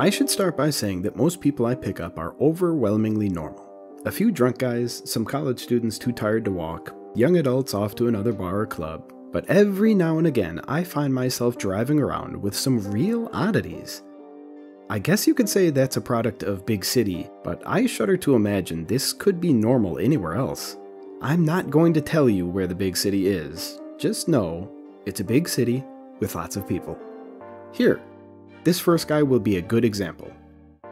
I should start by saying that most people I pick up are overwhelmingly normal. A few drunk guys, some college students too tired to walk, young adults off to another bar or club, but every now and again I find myself driving around with some real oddities. I guess you could say that's a product of big city, but I shudder to imagine this could be normal anywhere else. I'm not going to tell you where the big city is, just know it's a big city with lots of people. Here, this first guy will be a good example.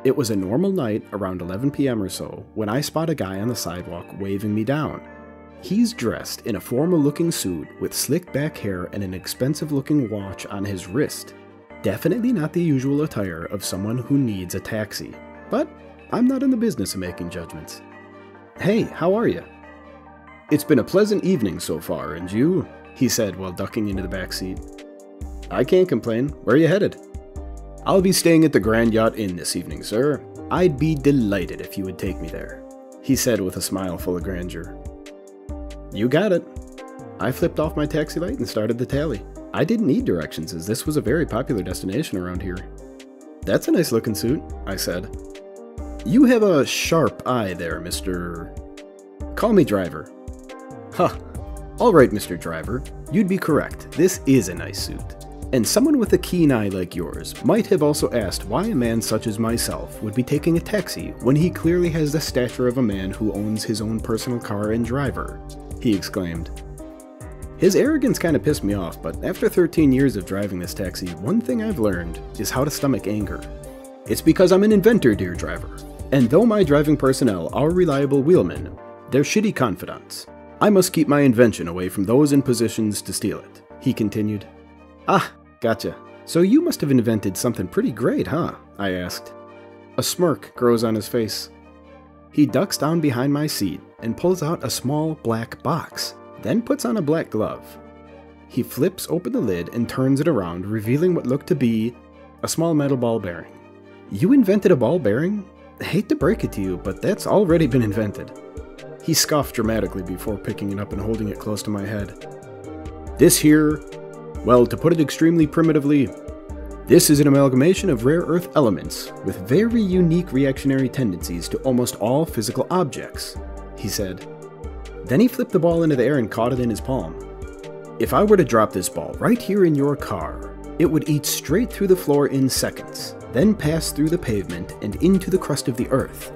It was a normal night around 11 p.m. or so when I spot a guy on the sidewalk waving me down. He's dressed in a formal-looking suit with slick back hair and an expensive-looking watch on his wrist. Definitely not the usual attire of someone who needs a taxi, but I'm not in the business of making judgments. "Hey, how are you?" "It's been a pleasant evening so far, and you?" he said while ducking into the back seat. "I can't complain. Where are you headed?" "I'll be staying at the Grand Yacht Inn this evening, sir. I'd be delighted if you would take me there," he said with a smile full of grandeur. "You got it." I flipped off my taxi light and started the tally. I didn't need directions as this was a very popular destination around here. "That's a nice looking suit," I said. "You have a sharp eye there, Mr. Call me Driver." "Huh. All right, Mr. Driver. You'd be correct. This is a nice suit. And someone with a keen eye like yours might have also asked why a man such as myself would be taking a taxi when he clearly has the stature of a man who owns his own personal car and driver," he exclaimed. His arrogance kind of pissed me off, but after 13 years of driving this taxi, one thing I've learned is how to stomach anger. "It's because I'm an inventor, dear driver. And though my driving personnel are reliable wheelmen, they're shitty confidants. I must keep my invention away from those in positions to steal it," he continued. "Ah, gotcha. So you must have invented something pretty great, huh?" I asked. A smirk grows on his face. He ducks down behind my seat and pulls out a small black box, then puts on a black glove. He flips open the lid and turns it around, revealing what looked to be a small metal ball bearing. "You invented a ball bearing? Hate to break it to you, but that's already been invented." He scoffed dramatically before picking it up and holding it close to my head. "This here, well, to put it extremely primitively, this is an amalgamation of rare earth elements with very unique reactionary tendencies to almost all physical objects," he said. Then he flipped the ball into the air and caught it in his palm. "If I were to drop this ball right here in your car, it would eat straight through the floor in seconds, then pass through the pavement and into the crust of the earth.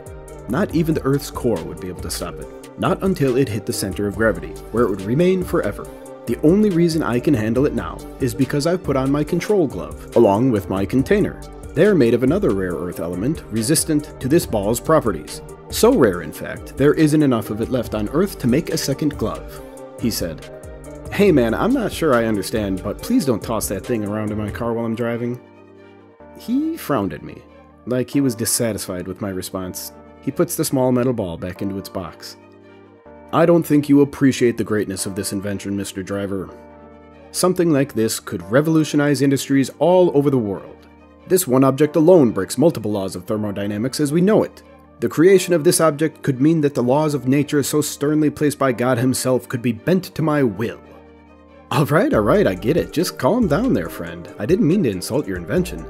Not even the earth's core would be able to stop it. Not until it hit the center of gravity, where it would remain forever. The only reason I can handle it now is because I've put on my control glove, along with my container. They're made of another rare earth element, resistant to this ball's properties. So rare, in fact, there isn't enough of it left on Earth to make a second glove," he said. "Hey man, I'm not sure I understand, but please don't toss that thing around in my car while I'm driving." He frowned at me, like he was dissatisfied with my response. He puts the small metal ball back into its box. "I don't think you appreciate the greatness of this invention, Mr. Driver. Something like this could revolutionize industries all over the world. This one object alone breaks multiple laws of thermodynamics as we know it. The creation of this object could mean that the laws of nature so sternly placed by God himself could be bent to my will." All right, I get it. Just calm down there, friend. I didn't mean to insult your invention."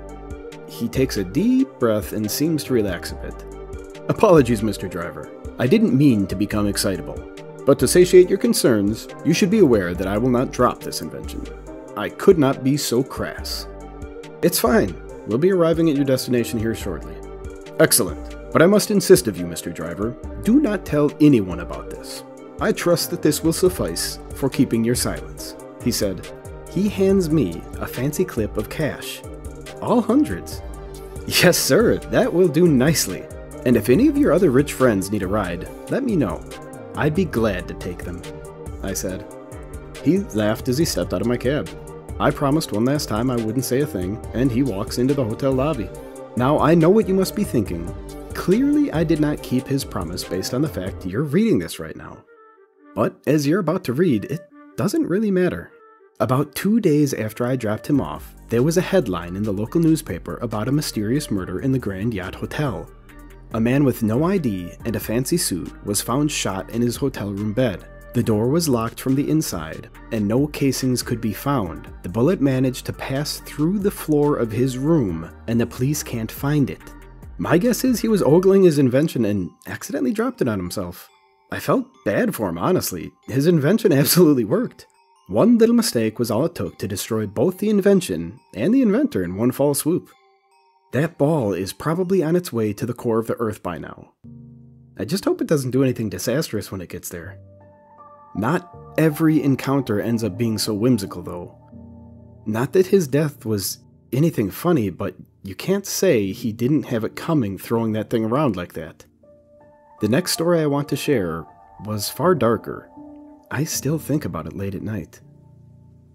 He takes a deep breath and seems to relax a bit. "Apologies, Mr. Driver. I didn't mean to become excitable. But to satiate your concerns, you should be aware that I will not drop this invention. I could not be so crass." "It's fine. We'll be arriving at your destination here shortly." "Excellent. But I must insist of you, Mr. Driver, do not tell anyone about this. I trust that this will suffice for keeping your silence," he said. He hands me a fancy clip of cash. All hundreds. "Yes, sir, that will do nicely. And if any of your other rich friends need a ride, let me know. I'd be glad to take them," I said. He laughed as he stepped out of my cab. I promised one last time I wouldn't say a thing, and he walks into the hotel lobby. Now I know what you must be thinking. Clearly I did not keep his promise based on the fact you're reading this right now. But as you're about to read, it doesn't really matter. About 2 days after I dropped him off, there was a headline in the local newspaper about a mysterious murder in the Grand Yacht Hotel. A man with no ID and a fancy suit was found shot in his hotel room bed. The door was locked from the inside, and no casings could be found. The bullet managed to pass through the floor of his room, and the police can't find it. My guess is he was ogling his invention and accidentally dropped it on himself. I felt bad for him, honestly. His invention absolutely worked. One little mistake was all it took to destroy both the invention and the inventor in one fell swoop. That ball is probably on its way to the core of the Earth by now. I just hope it doesn't do anything disastrous when it gets there. Not every encounter ends up being so whimsical, though. Not that his death was anything funny, but you can't say he didn't have it coming throwing that thing around like that. The next story I want to share was far darker. I still think about it late at night.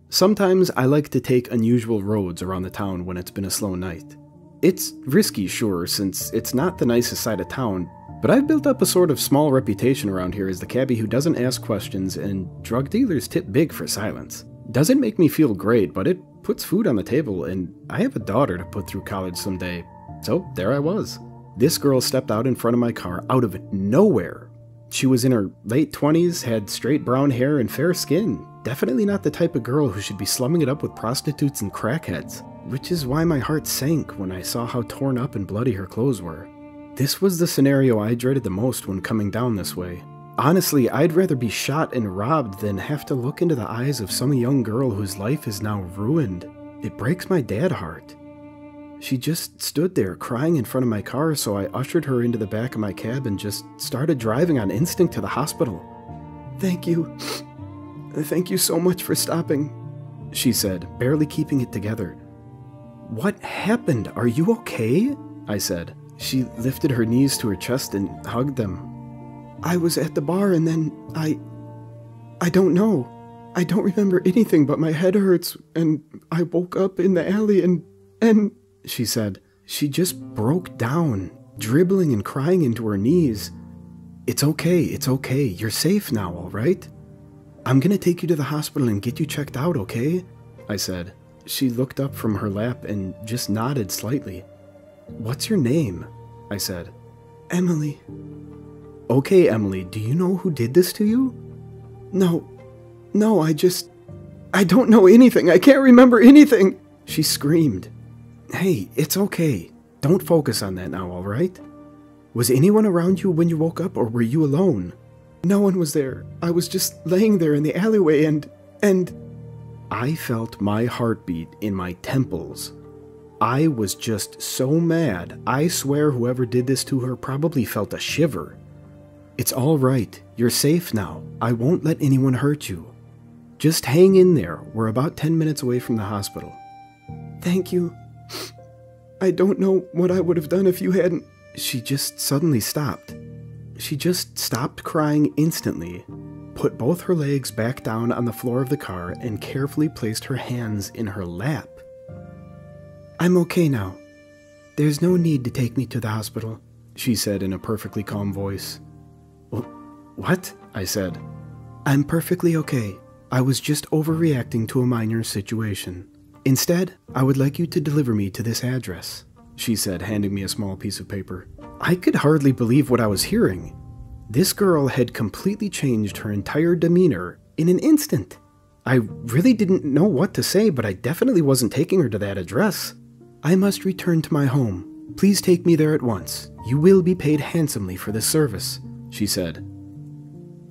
Sometimes I like to take unusual roads around the town when it's been a slow night. It's risky, sure, since it's not the nicest side of town, but I've built up a sort of small reputation around here as the cabbie who doesn't ask questions, and drug dealers tip big for silence. Doesn't make me feel great, but it puts food on the table, and I have a daughter to put through college someday. So there I was. This girl stepped out in front of my car out of nowhere. She was in her late 20s, had straight brown hair and fair skin. Definitely not the type of girl who should be slumming it up with prostitutes and crackheads, which is why my heart sank when I saw how torn up and bloody her clothes were. This was the scenario I dreaded the most when coming down this way. Honestly, I'd rather be shot and robbed than have to look into the eyes of some young girl whose life is now ruined. It breaks my dad heart. She just stood there crying in front of my car, so I ushered her into the back of my cab and just started driving on instinct to the hospital. "Thank you. Thank you so much for stopping," she said, barely keeping it together. "What happened? Are you okay?" I said. She lifted her knees to her chest and hugged them. "I was at the bar and then I don't know. I don't remember anything, but my head hurts and I woke up in the alley and she said. She just broke down, dribbling and crying into her knees. It's okay. You're safe now, all right? I'm gonna take you to the hospital and get you checked out, okay?" I said. She looked up from her lap and just nodded slightly. "What's your name?" I said. "Emily." "Okay, Emily, do you know who did this to you?" No, I don't know anything. I can't remember anything," she screamed. "Hey, it's okay. Don't focus on that now, all right? Was anyone around you when you woke up, or were you alone?" "No one was there. I was just laying there in the alleyway and... I felt my heartbeat in my temples. I was just so mad. I swear whoever did this to her probably felt a shiver. "It's all right. You're safe now. I won't let anyone hurt you. Just hang in there. We're about 10 minutes away from the hospital." "Thank you. I don't know what I would have done if you hadn't..." She just suddenly stopped. She just stopped crying instantly, put both her legs back down on the floor of the car, and carefully placed her hands in her lap. "I'm okay now. There's no need to take me to the hospital," she said in a perfectly calm voice. "What?" I said. "I'm perfectly okay. I was just overreacting to a minor situation. Instead, I would like you to deliver me to this address," she said, handing me a small piece of paper. I could hardly believe what I was hearing. This girl had completely changed her entire demeanor in an instant. I really didn't know what to say, but I definitely wasn't taking her to that address. "I must return to my home. Please take me there at once. You will be paid handsomely for this service," she said.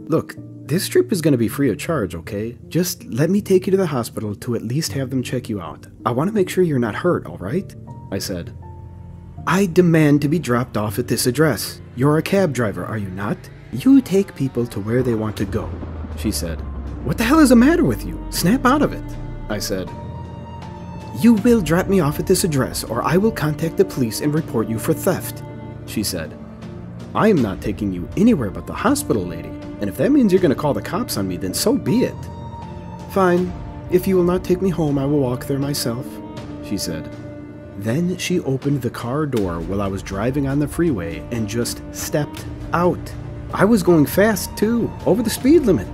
"Look, this trip is going to be free of charge, okay? Just let me take you to the hospital to at least have them check you out. I want to make sure you're not hurt, all right?" I said. "I demand to be dropped off at this address. You're a cab driver, are you not? You take people to where they want to go," she said. "What the hell is the matter with you? Snap out of it," I said. "You will drop me off at this address, or I will contact the police and report you for theft," she said. "I am not taking you anywhere but the hospital, lady, and if that means you're going to call the cops on me, then so be it." "Fine. If you will not take me home, I will walk there myself," she said. Then she opened the car door while I was driving on the freeway and just stepped out. I was going fast too, over the speed limit.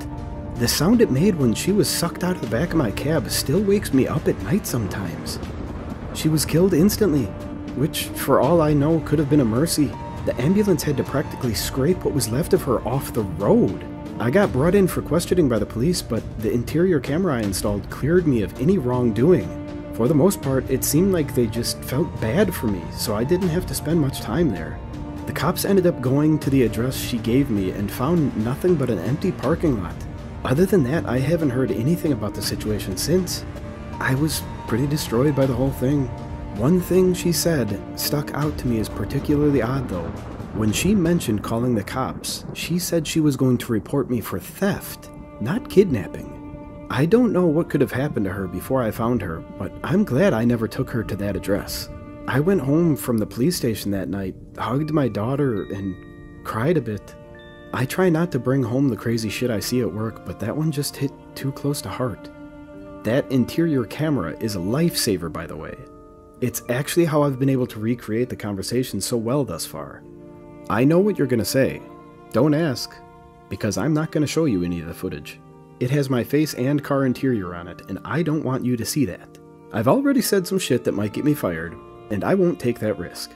The sound it made when she was sucked out of the back of my cab still wakes me up at night sometimes. She was killed instantly, which, for all I know, could have been a mercy. The ambulance had to practically scrape what was left of her off the road. I got brought in for questioning by the police, but the interior camera I installed cleared me of any wrongdoing. For the most part, it seemed like they just felt bad for me, so I didn't have to spend much time there. The cops ended up going to the address she gave me and found nothing but an empty parking lot. Other than that, I haven't heard anything about the situation since. I was pretty destroyed by the whole thing. One thing she said stuck out to me as particularly odd though. When she mentioned calling the cops, she said she was going to report me for theft, not kidnapping. I don't know what could have happened to her before I found her, but I'm glad I never took her to that address. I went home from the police station that night, hugged my daughter, and cried a bit. I try not to bring home the crazy shit I see at work, but that one just hit too close to heart. That interior camera is a lifesaver, by the way. It's actually how I've been able to recreate the conversation so well thus far. I know what you're gonna say. Don't ask, because I'm not gonna show you any of the footage. It has my face and car interior on it, and I don't want you to see that. I've already said some shit that might get me fired, and I won't take that risk.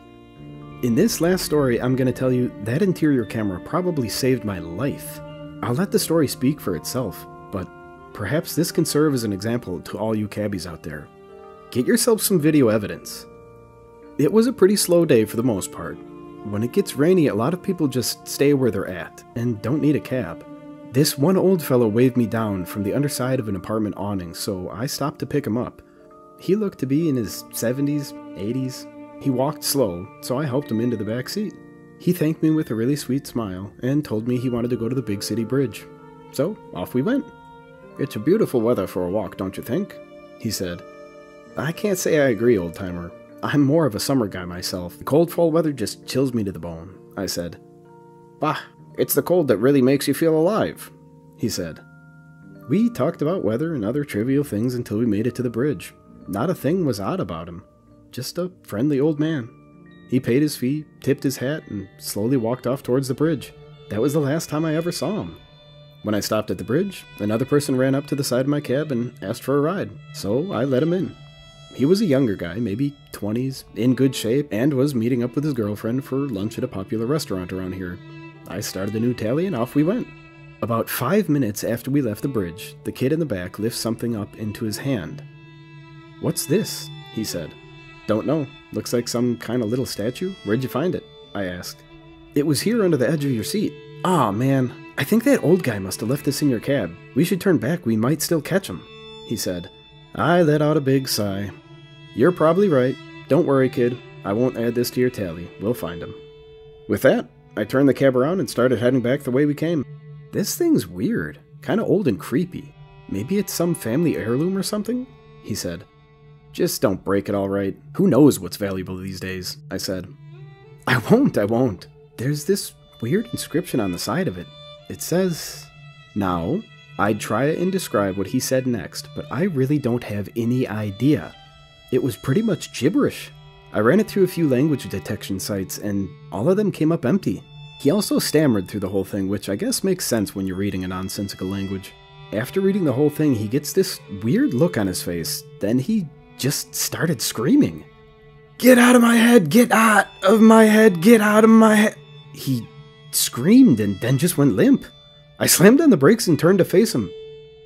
In this last story, I'm gonna tell you that interior camera probably saved my life. I'll let the story speak for itself, but perhaps this can serve as an example to all you cabbies out there. Get yourself some video evidence. It was a pretty slow day for the most part. When it gets rainy, a lot of people just stay where they're at and don't need a cab. This one old fellow waved me down from the underside of an apartment awning, so I stopped to pick him up. He looked to be in his 70s, 80s. He walked slow, so I helped him into the back seat. He thanked me with a really sweet smile and told me he wanted to go to the big city bridge. So off we went. "It's a beautiful weather for a walk, don't you think?" he said. "I can't say I agree, old-timer. I'm more of a summer guy myself. The cold fall weather just chills me to the bone," I said. "Bah, it's the cold that really makes you feel alive," he said. We talked about weather and other trivial things until we made it to the bridge. Not a thing was odd about him. Just a friendly old man. He paid his fee, tipped his hat, and slowly walked off towards the bridge. That was the last time I ever saw him. When I stopped at the bridge, another person ran up to the side of my cab and asked for a ride, so I let him in. He was a younger guy, maybe 20s, in good shape, and was meeting up with his girlfriend for lunch at a popular restaurant around here. I started a new tally and off we went. About 5 minutes after we left the bridge, the kid in the back lifts something up into his hand. "What's this?" he said. "Don't know. Looks like some kind of little statue. Where'd you find it?" I asked. "It was here under the edge of your seat." "Aw, man. I think that old guy must have left this in your cab. We should turn back. We might still catch him," he said. I let out a big sigh. "You're probably right. Don't worry, kid. I won't add this to your tally. We'll find him." With that, I turned the cab around and started heading back the way we came. "This thing's weird. Kinda old and creepy. Maybe it's some family heirloom or something?" he said. "Just don't break it, all right. Who knows what's valuable these days?" I said. I won't. There's this weird inscription on the side of it. It says..." Now, I'd try and describe what he said next, but I really don't have any idea. It was pretty much gibberish. I ran it through a few language detection sites, and all of them came up empty. He also stammered through the whole thing, which I guess makes sense when you're reading a nonsensical language. After reading the whole thing, he gets this weird look on his face, then he just started screaming. "Get out of my head! Get out of my head! Get out of my head!" He screamed and then just went limp. I slammed on the brakes and turned to face him.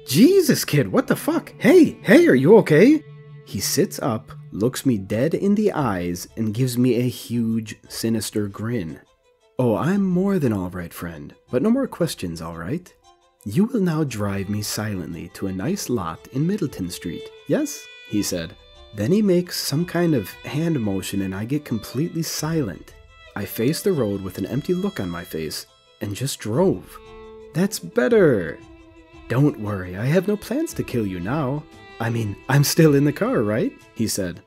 "Jesus, kid, what the fuck? Hey, are you okay?" He sits up, looks me dead in the eyes, and gives me a huge, sinister grin. "Oh, I'm more than all right, friend, but no more questions, all right? You will now drive me silently to a nice lot in Middleton Street, yes?" he said. Then he makes some kind of hand motion and I get completely silent. I face the road with an empty look on my face and just drove. "That's better. Don't worry, I have no plans to kill you now. I mean, I'm still in the car, right?" he said.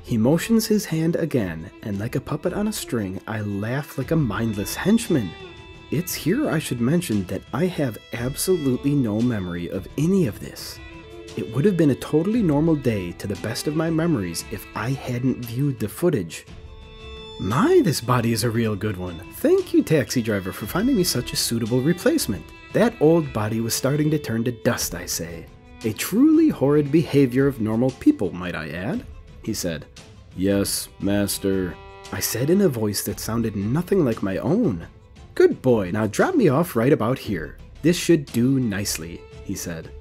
He motions his hand again, and like a puppet on a string, I laugh like a mindless henchman. It's here I should mention that I have absolutely no memory of any of this. It would have been a totally normal day to the best of my memories if I hadn't viewed the footage. My, this body is a real good one. Thank you, taxi driver, for finding me such a suitable replacement. That old body was starting to turn to dust, I say. A truly horrid behavior of normal people, might I add, he said. "Yes, master," I said in a voice that sounded nothing like my own. "Good boy, now drop me off right about here." This should do nicely, he said.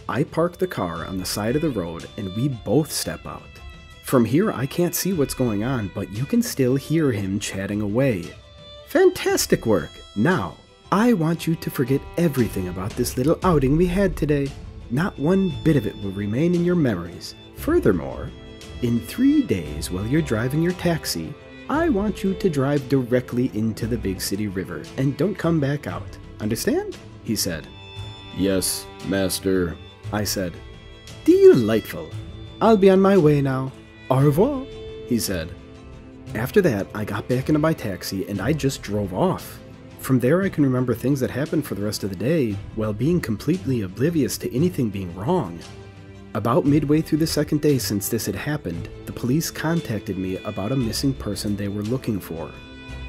I park the car on the side of the road and we both step out. From here I can't see what's going on, but you can still hear him chatting away. Fantastic work! Now, I want you to forget everything about this little outing we had today. Not one bit of it will remain in your memories. Furthermore, in 3 days while you're driving your taxi, I want you to drive directly into the big city river and don't come back out. Understand? He said. Yes, master, I said. Delightful. I'll be on my way now. Au revoir, he said. After that, I got back into my taxi and I just drove off. From there I can remember things that happened for the rest of the day while being completely oblivious to anything being wrong. About midway through the second day since this had happened, the police contacted me about a missing person they were looking for.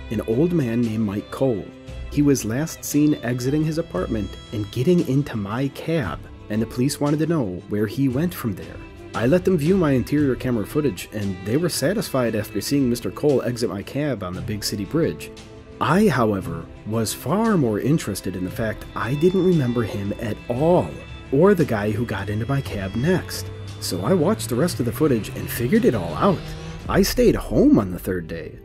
An old man named Mike Cole. He was last seen exiting his apartment and getting into my cab, and the police wanted to know where he went from there. I let them view my interior camera footage, and they were satisfied after seeing Mr. Cole exit my cab on the big city bridge. I, however, was far more interested in the fact I didn't remember him at all, or the guy who got into my cab next. So I watched the rest of the footage and figured it all out. I stayed home on the third day.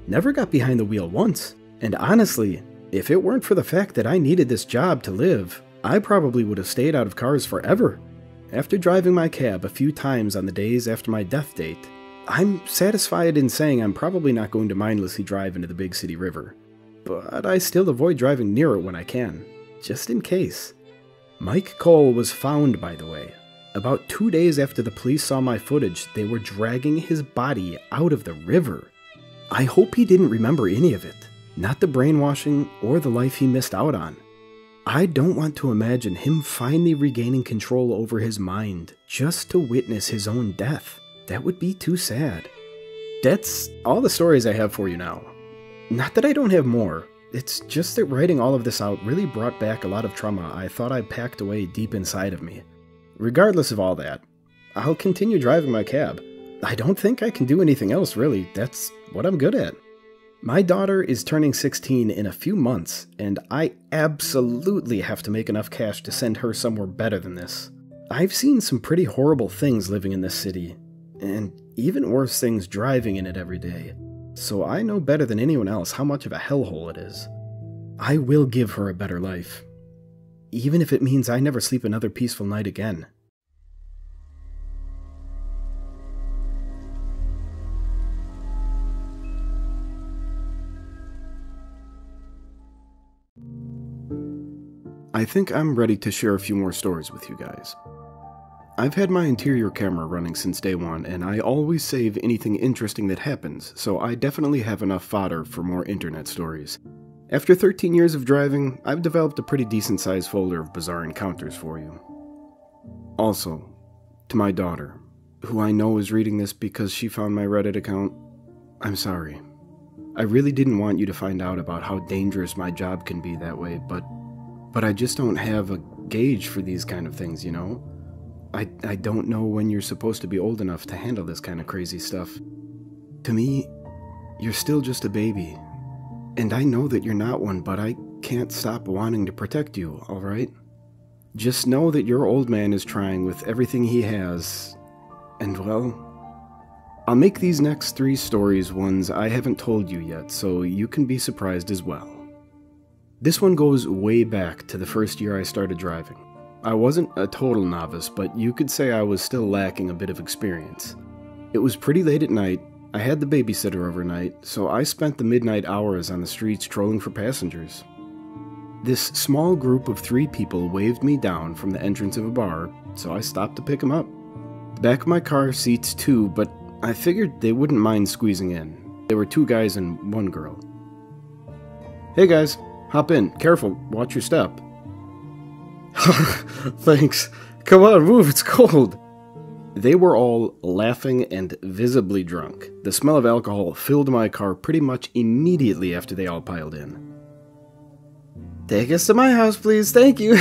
Never got behind the wheel once. And honestly, if it weren't for the fact that I needed this job to live, I probably would have stayed out of cars forever. After driving my cab a few times on the days after my death date, I'm satisfied in saying I'm probably not going to mindlessly drive into the big city river. But I still avoid driving near it when I can, just in case. Mike Cole was found, by the way. About 2 days after the police saw my footage, they were dragging his body out of the river. I hope he didn't remember any of it, not the brainwashing or the life he missed out on. I don't want to imagine him finally regaining control over his mind just to witness his own death. That would be too sad. That's all the stories I have for you now. Not that I don't have more. It's just that writing all of this out really brought back a lot of trauma I thought I packed away deep inside of me. Regardless of all that, I'll continue driving my cab. I don't think I can do anything else, really. That's what I'm good at. My daughter is turning 16 in a few months, and I absolutely have to make enough cash to send her somewhere better than this. I've seen some pretty horrible things living in this city, and even worse things driving in it every day. So I know better than anyone else how much of a hellhole it is. I will give her a better life, even if it means I never sleep another peaceful night again. I think I'm ready to share a few more stories with you guys. I've had my interior camera running since day one, and I always save anything interesting that happens, so I definitely have enough fodder for more internet stories. After 13 years of driving, I've developed a pretty decent sized folder of bizarre encounters for you. Also, to my daughter, who I know is reading this because she found my Reddit account, I'm sorry. I really didn't want you to find out about how dangerous my job can be that way, but I just don't have a gauge for these kind of things, you know? I don't know when you're supposed to be old enough to handle this kind of crazy stuff. To me, you're still just a baby. And I know that you're not one, but I can't stop wanting to protect you, alright? Just know that your old man is trying with everything he has, and well, I'll make these next 3 stories ones I haven't told you yet, so you can be surprised as well. This one goes way back to the first year I started driving. I wasn't a total novice, but you could say I was still lacking a bit of experience. It was pretty late at night, I had the babysitter overnight, so I spent the midnight hours on the streets trolling for passengers. This small group of 3 people waved me down from the entrance of a bar, so I stopped to pick them up. The back of my car seats 2, but I figured they wouldn't mind squeezing in. There were 2 guys and 1 girl. Hey guys, hop in. Careful, watch your step. Thanks. Come on, move, it's cold. They were all laughing and visibly drunk. The smell of alcohol filled my car pretty much immediately after they all piled in. Take us to my house, please, thank you,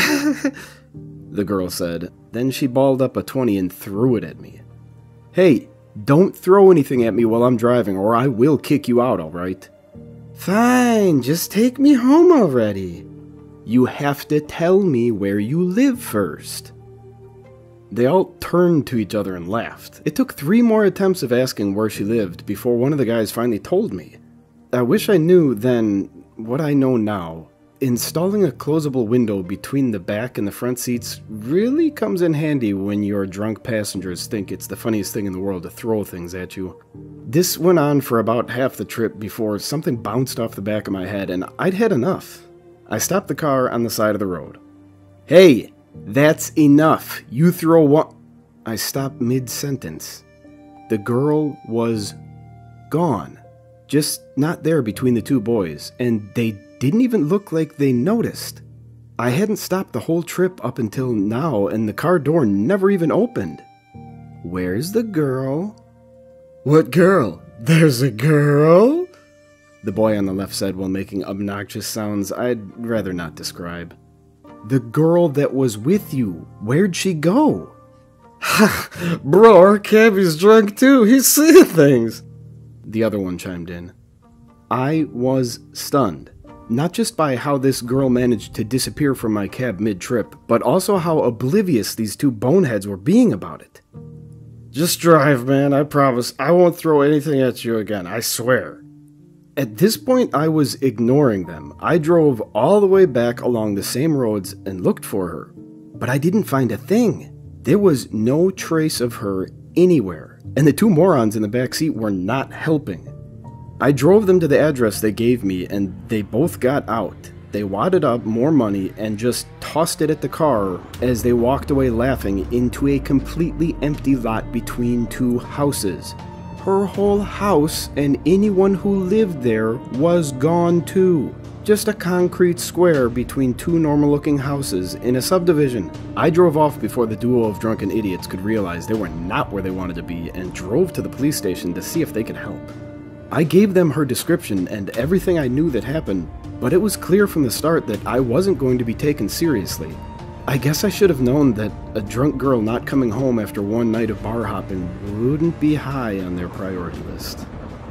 the girl said. Then she balled up a 20 and threw it at me. Hey, don't throw anything at me while I'm driving or I will kick you out, alright? Fine, just take me home already. You have to tell me where you live first." They all turned to each other and laughed. It took 3 more attempts of asking where she lived before one of the guys finally told me. I wish I knew then what I know now. Installing a closable window between the back and the front seats really comes in handy when your drunk passengers think it's the funniest thing in the world to throw things at you. This went on for about half the trip before something bounced off the back of my head and I'd had enough. I stopped the car on the side of the road. "Hey! That's enough. You throw one..." I stopped mid-sentence. The girl was gone. Just not there between the 2 boys, and they didn't even look like they noticed. I hadn't stopped the whole trip up until now, and the car door never even opened. "Where's the girl?" "What girl? There's a girl?" the boy on the left said while making obnoxious sounds I'd rather not describe. "The girl that was with you. Where'd she go?" "Ha! Bro, our cabbie's drunk too. He's seeing things," the other one chimed in. I was stunned. Not just by how this girl managed to disappear from my cab mid-trip, but also how oblivious these 2 boneheads were being about it. "Just drive, man. I promise. I won't throw anything at you again. I swear." At this point, I was ignoring them. I drove all the way back along the same roads and looked for her. But I didn't find a thing. There was no trace of her anywhere, and the 2 morons in the back seat were not helping. I drove them to the address they gave me, and they both got out. They wadded up more money and just tossed it at the car as they walked away laughing into a completely empty lot between 2 houses. Her whole house and anyone who lived there was gone too. Just a concrete square between 2 normal-looking houses in a subdivision. I drove off before the duo of drunken idiots could realize they were not where they wanted to be and drove to the police station to see if they could help. I gave them her description and everything I knew that happened, but it was clear from the start that I wasn't going to be taken seriously. I guess I should have known that a drunk girl not coming home after one night of bar hopping wouldn't be high on their priority list.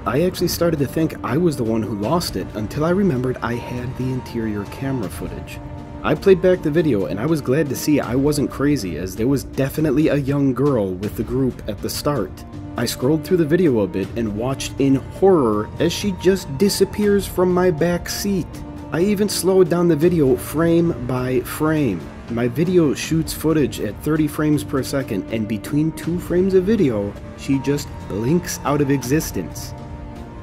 I actually started to think I was the one who lost it until I remembered I had the interior camera footage. I played back the video and I was glad to see I wasn't crazy, as there was definitely a young girl with the group at the start. I scrolled through the video a bit and watched in horror as she just disappears from my back seat. I even slowed down the video frame by frame. My video shoots footage at 30 frames per second, and between 2 frames of video, she just blinks out of existence.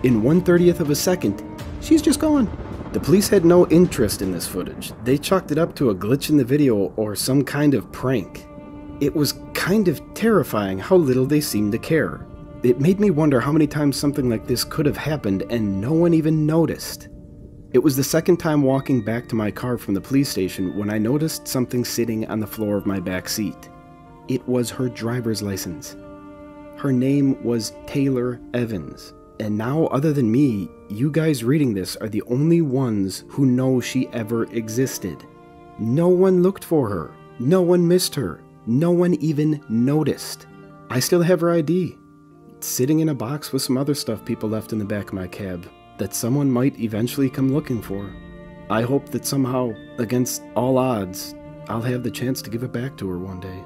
In 1/30th of a second, she's just gone. The police had no interest in this footage. They chalked it up to a glitch in the video or some kind of prank. It was kind of terrifying how little they seemed to care. It made me wonder how many times something like this could have happened and no one even noticed. It was the second time walking back to my car from the police station when I noticed something sitting on the floor of my back seat. It was her driver's license. Her name was Taylor Evans, and now, other than me, you guys reading this are the only ones who know she ever existed. No one looked for her. No one missed her. No one even noticed. I still have her ID. It's sitting in a box with some other stuff people left in the back of my cab that someone might eventually come looking for. I hope that somehow, against all odds, I'll have the chance to give it back to her one day.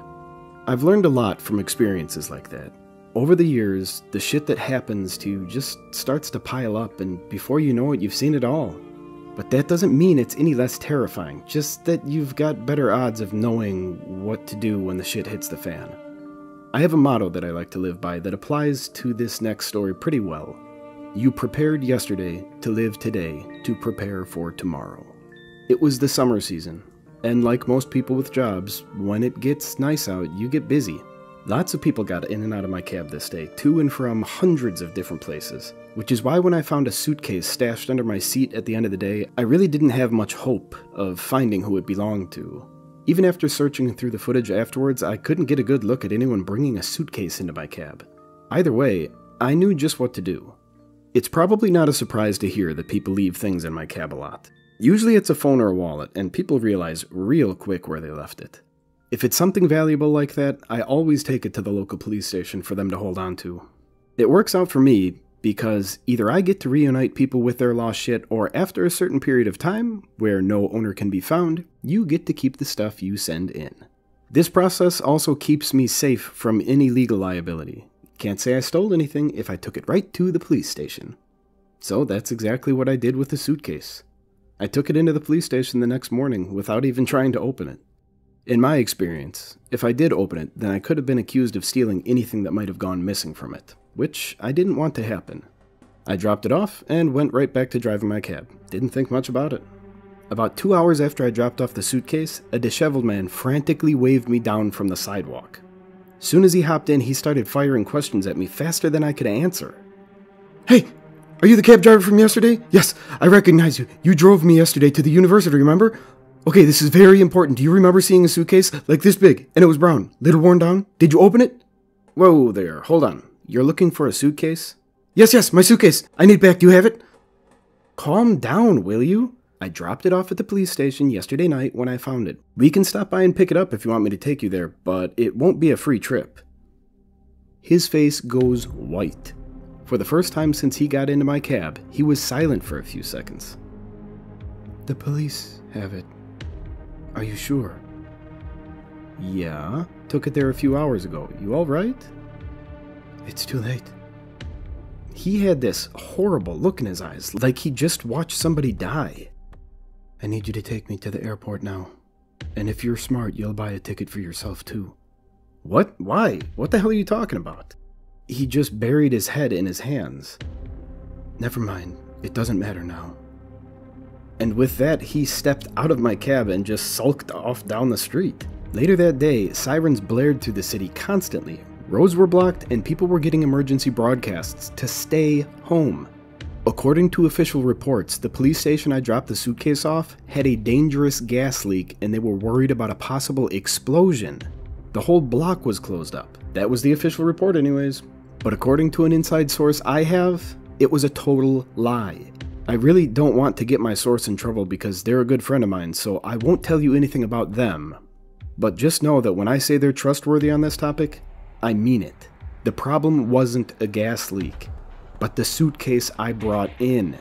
I've learned a lot from experiences like that. Over the years, the shit that happens to you just starts to pile up, and before you know it, you've seen it all. But that doesn't mean it's any less terrifying, just that you've got better odds of knowing what to do when the shit hits the fan. I have a motto that I like to live by that applies to this next story pretty well. You prepared yesterday to live today to prepare for tomorrow. It was the summer season, and like most people with jobs, when it gets nice out, you get busy. Lots of people got in and out of my cab this day, to and from hundreds of different places, which is why when I found a suitcase stashed under my seat at the end of the day, I really didn't have much hope of finding who it belonged to. Even after searching through the footage afterwards, I couldn't get a good look at anyone bringing a suitcase into my cab. Either way, I knew just what to do. It's probably not a surprise to hear that people leave things in my cab a lot. Usually it's a phone or a wallet, and people realize real quick where they left it. If it's something valuable like that, I always take it to the local police station for them to hold on to. It works out for me because either I get to reunite people with their lost shit, or after a certain period of time, where no owner can be found, you get to keep the stuff you send in. This process also keeps me safe from any legal liability. Can't say I stole anything if I took it right to the police station. So that's exactly what I did with the suitcase. I took it into the police station the next morning without even trying to open it. In my experience, if I did open it, then I could have been accused of stealing anything that might have gone missing from it, which I didn't want to happen. I dropped it off and went right back to driving my cab. Didn't think much about it. About 2 hours after I dropped off the suitcase, a disheveled man frantically waved me down from the sidewalk. Soon as he hopped in, he started firing questions at me faster than I could answer. "Hey, are you the cab driver from yesterday? Yes, I recognize you. You drove me yesterday to the university, remember? Okay, this is very important. Do you remember seeing a suitcase like this big, and it was brown, little worn down? Did you open it?" "Whoa there, hold on. You're looking for a suitcase?" Yes, my suitcase. I need it back. Do you have it?" "Calm down, will you? I dropped it off at the police station yesterday night when I found it. We can stop by and pick it up if you want me to take you there, but it won't be a free trip." His face goes white. For the first time since he got into my cab, he was silent for a few seconds. "The police have it. Are you sure?" "Yeah, took it there a few hours ago. You all right?" "It's too late." He had this horrible look in his eyes, like he just watched somebody die. "I need you to take me to the airport now. And if you're smart, you'll buy a ticket for yourself too." "What? Why? What the hell are you talking about?" He just buried his head in his hands. "Never mind. It doesn't matter now." And with that, he stepped out of my cab and just sulked off down the street. Later that day, sirens blared through the city constantly. Roads were blocked and people were getting emergency broadcasts to stay home. According to official reports, the police station I dropped the suitcase off had a dangerous gas leak and they were worried about a possible explosion. The whole block was closed up. That was the official report anyways. But according to an inside source I have, it was a total lie. I really don't want to get my source in trouble because they're a good friend of mine, so I won't tell you anything about them. But just know that when I say they're trustworthy on this topic, I mean it. The problem wasn't a gas leak, but the suitcase I brought in.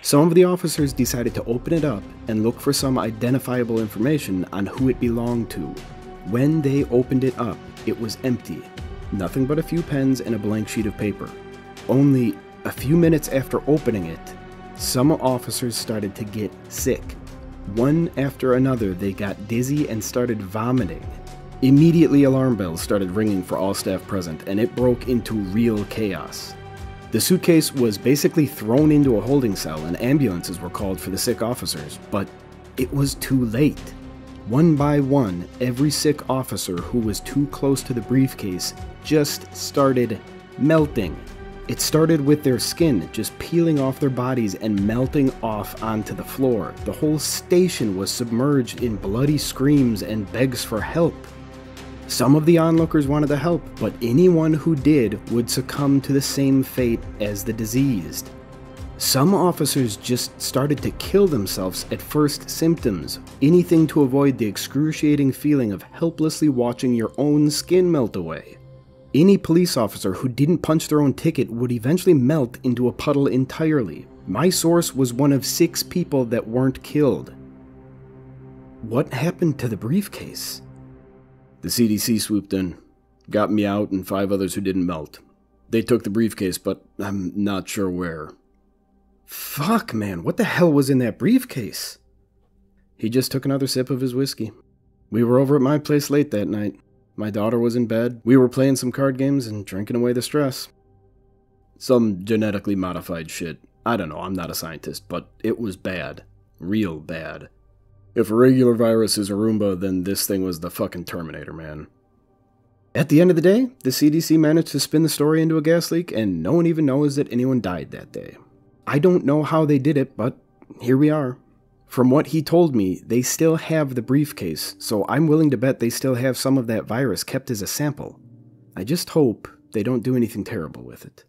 Some of the officers decided to open it up and look for some identifiable information on who it belonged to. When they opened it up, it was empty. Nothing but a few pens and a blank sheet of paper. Only a few minutes after opening it, some officers started to get sick. One after another, they got dizzy and started vomiting. Immediately, alarm bells started ringing for all staff present, and it broke into real chaos. The suitcase was basically thrown into a holding cell, and ambulances were called for the sick officers, but it was too late. One by one, every sick officer who was too close to the briefcase just started melting. It started with their skin just peeling off their bodies and melting off onto the floor. The whole station was submerged in bloody screams and begs for help. Some of the onlookers wanted to help, but anyone who did would succumb to the same fate as the diseased. Some officers just started to kill themselves at first symptoms, anything to avoid the excruciating feeling of helplessly watching your own skin melt away. Any police officer who didn't punch their own ticket would eventually melt into a puddle entirely. My source was one of 6 people that weren't killed. What happened to the briefcase? The CDC swooped in, got me out and 5 others who didn't melt. They took the briefcase, but I'm not sure where. Fuck, man, what the hell was in that briefcase? He just took another sip of his whiskey. We were over at my place late that night. My daughter was in bed. We were playing some card games and drinking away the stress. Some genetically modified shit. I don't know, I'm not a scientist, but it was bad. Real bad. If a regular virus is a Roomba, then this thing was the fucking Terminator, man. At the end of the day, the CDC managed to spin the story into a gas leak, and no one even knows that anyone died that day. I don't know how they did it, but here we are. From what he told me, they still have the briefcase, so I'm willing to bet they still have some of that virus kept as a sample. I just hope they don't do anything terrible with it.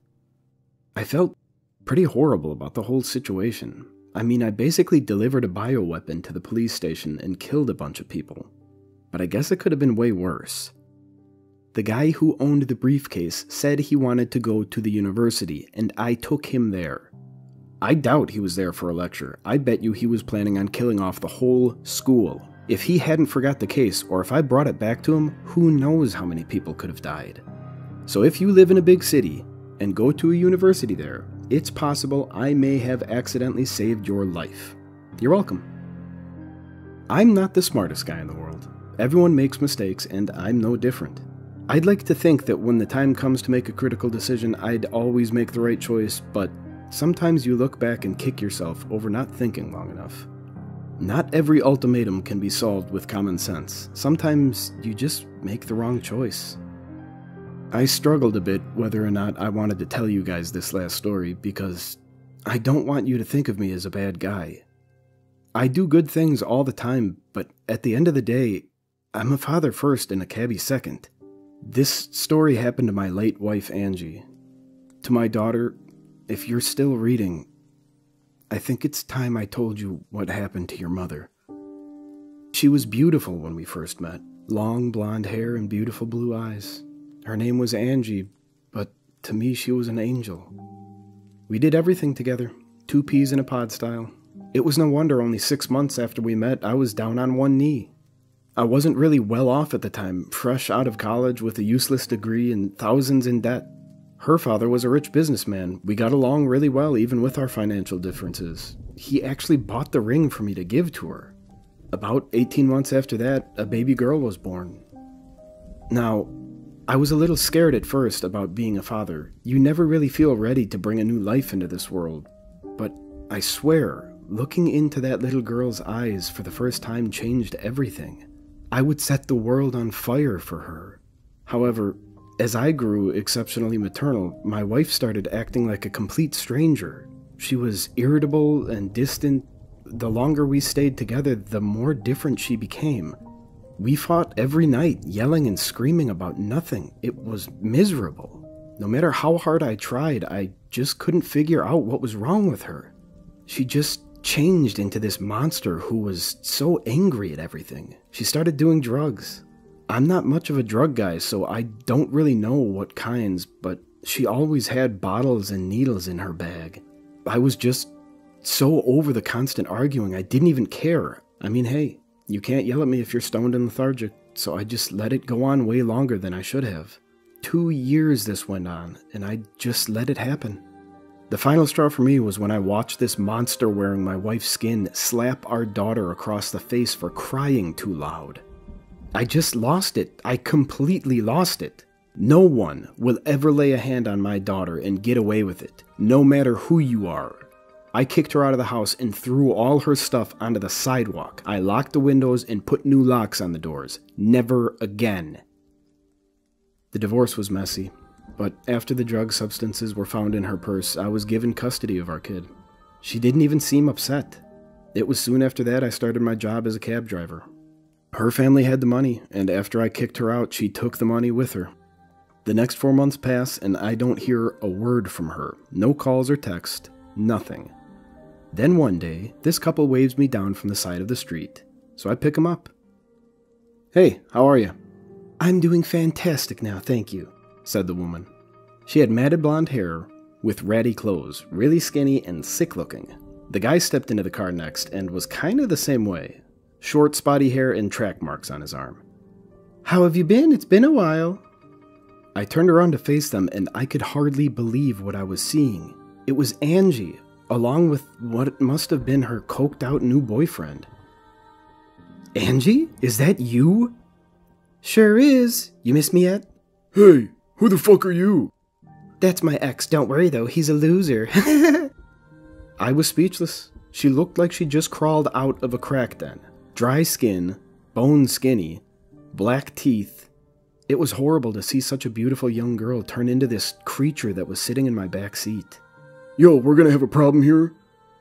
I felt pretty horrible about the whole situation. I mean, I basically delivered a bioweapon to the police station and killed a bunch of people. But I guess it could have been way worse. The guy who owned the briefcase said he wanted to go to the university, and I took him there. I doubt he was there for a lecture. I bet you he was planning on killing off the whole school. If he hadn't forgot the case, or if I brought it back to him, who knows how many people could have died. So if you live in a big city and go to a university there, it's possible I may have accidentally saved your life. You're welcome. I'm not the smartest guy in the world. Everyone makes mistakes, and I'm no different. I'd like to think that when the time comes to make a critical decision, I'd always make the right choice, but sometimes you look back and kick yourself over not thinking long enough. Not every ultimatum can be solved with common sense. Sometimes you just make the wrong choice. I struggled a bit whether or not I wanted to tell you guys this last story because I don't want you to think of me as a bad guy. I do good things all the time, but at the end of the day, I'm a father first and a cabbie second. This story happened to my late wife, Angie. To my daughter, if you're still reading, I think it's time I told you what happened to your mother. She was beautiful when we first met. Long blonde hair and beautiful blue eyes. Her name was Angie, but to me she was an angel. We did everything together, 2 peas in a pod style. It was no wonder only 6 months after we met I was down on one knee. I wasn't really well off at the time, fresh out of college with a useless degree and thousands in debt. Her father was a rich businessman. We got along really well even with our financial differences. He actually bought the ring for me to give to her. About 18 months after that, a baby girl was born. Now, I was a little scared at first about being a father. You never really feel ready to bring a new life into this world. But I swear, looking into that little girl's eyes for the first time changed everything. I would set the world on fire for her. However, as I grew exceptionally maternal, my wife started acting like a complete stranger. She was irritable and distant. The longer we stayed together, the more different she became. We fought every night, yelling and screaming about nothing. It was miserable. No matter how hard I tried, I just couldn't figure out what was wrong with her. She just changed into this monster who was so angry at everything. She started doing drugs. I'm not much of a drug guy, so I don't really know what kinds, but she always had bottles and needles in her bag. I was just so over the constant arguing, I didn't even care. I mean, hey, you can't yell at me if you're stoned and lethargic, so I just let it go on way longer than I should have. 2 years this went on, and I just let it happen. The final straw for me was when I watched this monster wearing my wife's skin slap our daughter across the face for crying too loud. I just lost it. I completely lost it. No one will ever lay a hand on my daughter and get away with it, no matter who you are. I kicked her out of the house and threw all her stuff onto the sidewalk. I locked the windows and put new locks on the doors. Never again. The divorce was messy, but after the drug substances were found in her purse, I was given custody of our kid. She didn't even seem upset. It was soon after that I started my job as a cab driver. Her family had the money, and after I kicked her out, she took the money with her. The next 4 months pass, and I don't hear a word from her. No calls or text. Nothing. Then one day, this couple waves me down from the side of the street, so I pick them up. "Hey, how are you?" "I'm doing fantastic now, thank you," said the woman. She had matted blonde hair with ratty clothes, really skinny and sick looking. The guy stepped into the car next and was kind of the same way. Short, spotty hair and track marks on his arm. "How have you been? It's been a while." I turned around to face them and I could hardly believe what I was seeing. It was Angie, along with what must have been her coked out new boyfriend. "Angie? Is that you?" "Sure is. You miss me yet?" "Hey, who the fuck are you?" "That's my ex. Don't worry though, he's a loser." I was speechless. She looked like she just crawled out of a crack den. Dry skin, bone skinny, black teeth. It was horrible to see such a beautiful young girl turn into this creature that was sitting in my back seat. "Yo, we're gonna have a problem here?"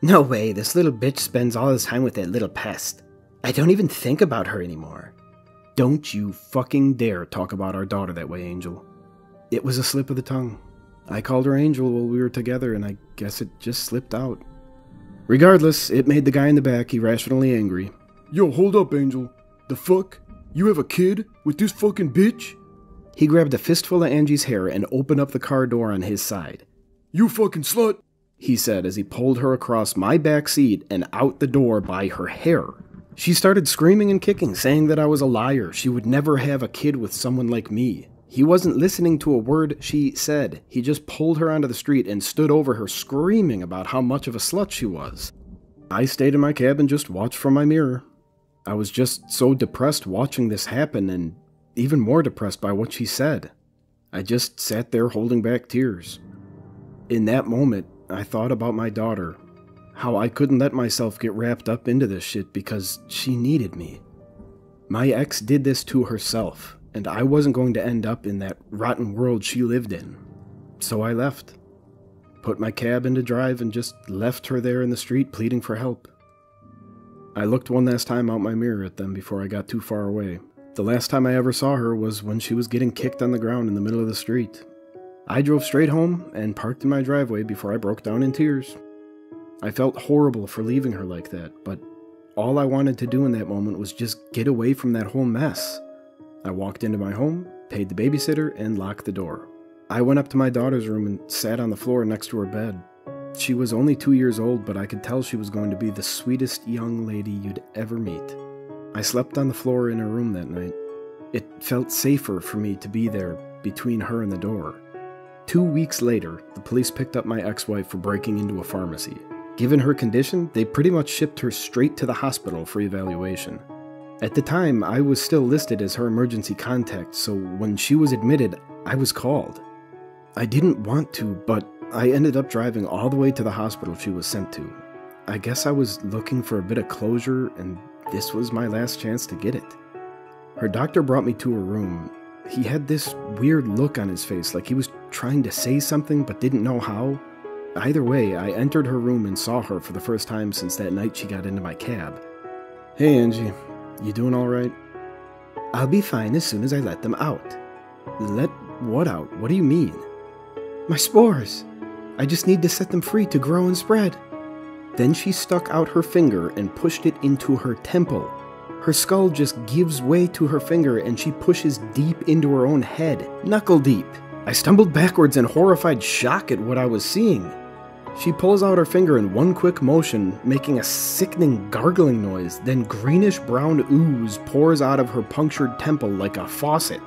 "No way, this little bitch spends all his time with that little pest. I don't even think about her anymore." "Don't you fucking dare talk about our daughter that way, Angel." It was a slip of the tongue. I called her Angel while we were together, and I guess it just slipped out. Regardless, it made the guy in the back irrationally angry. "Yo, hold up, Angel. The fuck? You have a kid with this fucking bitch?" He grabbed a fistful of Angie's hair and opened up the car door on his side. "You fucking slut," he said as he pulled her across my back seat and out the door by her hair. She started screaming and kicking, saying that I was a liar. She would never have a kid with someone like me. He wasn't listening to a word she said. He just pulled her onto the street and stood over her, screaming about how much of a slut she was. I stayed in my cab and just watched from my mirror. I was just so depressed watching this happen, and even more depressed by what she said. I just sat there holding back tears. In that moment, I thought about my daughter, how I couldn't let myself get wrapped up into this shit because she needed me. My ex did this to herself, and I wasn't going to end up in that rotten world she lived in. So I left. Put my cab into drive and just left her there in the street pleading for help. I looked one last time out my mirror at them before I got too far away. The last time I ever saw her was when she was getting kicked on the ground in the middle of the street. I drove straight home and parked in my driveway before I broke down in tears. I felt horrible for leaving her like that, but all I wanted to do in that moment was just get away from that whole mess. I walked into my home, paid the babysitter, and locked the door. I went up to my daughter's room and sat on the floor next to her bed. She was only 2 years old, but I could tell she was going to be the sweetest young lady you'd ever meet. I slept on the floor in her room that night. It felt safer for me to be there between her and the door. 2 weeks later, the police picked up my ex-wife for breaking into a pharmacy. Given her condition, they pretty much shipped her straight to the hospital for evaluation. At the time, I was still listed as her emergency contact, so when she was admitted, I was called. I didn't want to, but I ended up driving all the way to the hospital she was sent to. I guess I was looking for a bit of closure, and this was my last chance to get it. Her doctor brought me to her room. He had this weird look on his face, like he was trying to say something but didn't know how. Either way, I entered her room and saw her for the first time since that night she got into my cab. "Hey Angie, you doing alright?" "I'll be fine as soon as I let them out." "Let what out? What do you mean?" "My spores. I just need to set them free to grow and spread." Then she stuck out her finger and pushed it into her temple. Her skull just gives way to her finger and she pushes deep into her own head, knuckle deep. I stumbled backwards in horrified shock at what I was seeing. She pulls out her finger in one quick motion, making a sickening gargling noise, then greenish-brown ooze pours out of her punctured temple like a faucet.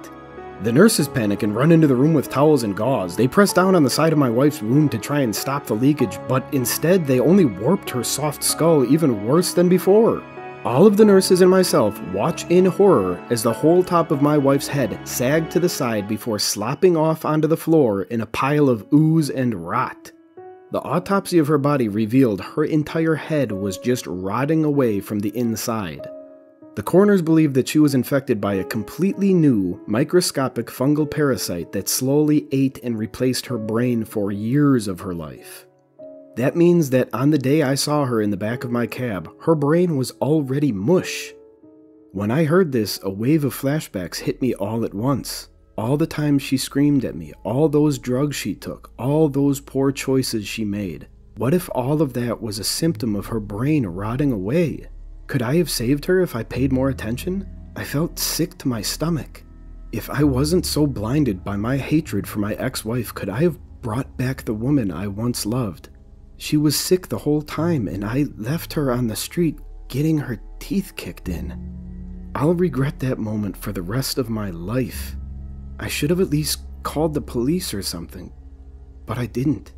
The nurses panic and run into the room with towels and gauze. They press down on the side of my wife's wound to try and stop the leakage, but instead they only warped her soft skull even worse than before. All of the nurses and myself watch in horror as the whole top of my wife's head sagged to the side before slopping off onto the floor in a pile of ooze and rot. The autopsy of her body revealed her entire head was just rotting away from the inside. The coroners believed that she was infected by a completely new, microscopic fungal parasite that slowly ate and replaced her brain for years of her life. That means that on the day I saw her in the back of my cab, her brain was already mush. When I heard this, a wave of flashbacks hit me all at once. All the times she screamed at me, all those drugs she took, all those poor choices she made. What if all of that was a symptom of her brain rotting away? Could I have saved her if I paid more attention? I felt sick to my stomach. If I wasn't so blinded by my hatred for my ex-wife, could I have brought back the woman I once loved? She was sick the whole time, and I left her on the street getting her teeth kicked in. I'll regret that moment for the rest of my life. I should have at least called the police or something, but I didn't.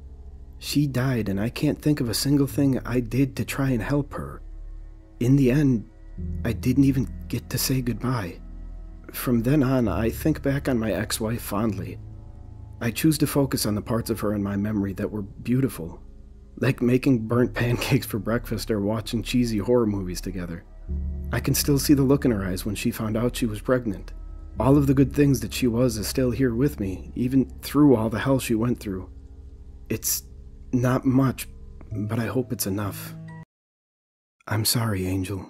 She died, and I can't think of a single thing I did to try and help her. In the end, I didn't even get to say goodbye. From then on, I think back on my ex-wife fondly. I choose to focus on the parts of her in my memory that were beautiful, like making burnt pancakes for breakfast or watching cheesy horror movies together. I can still see the look in her eyes when she found out she was pregnant. All of the good things that she was is still here with me, even through all the hell she went through. It's not much, but I hope it's enough. I'm sorry, Angel.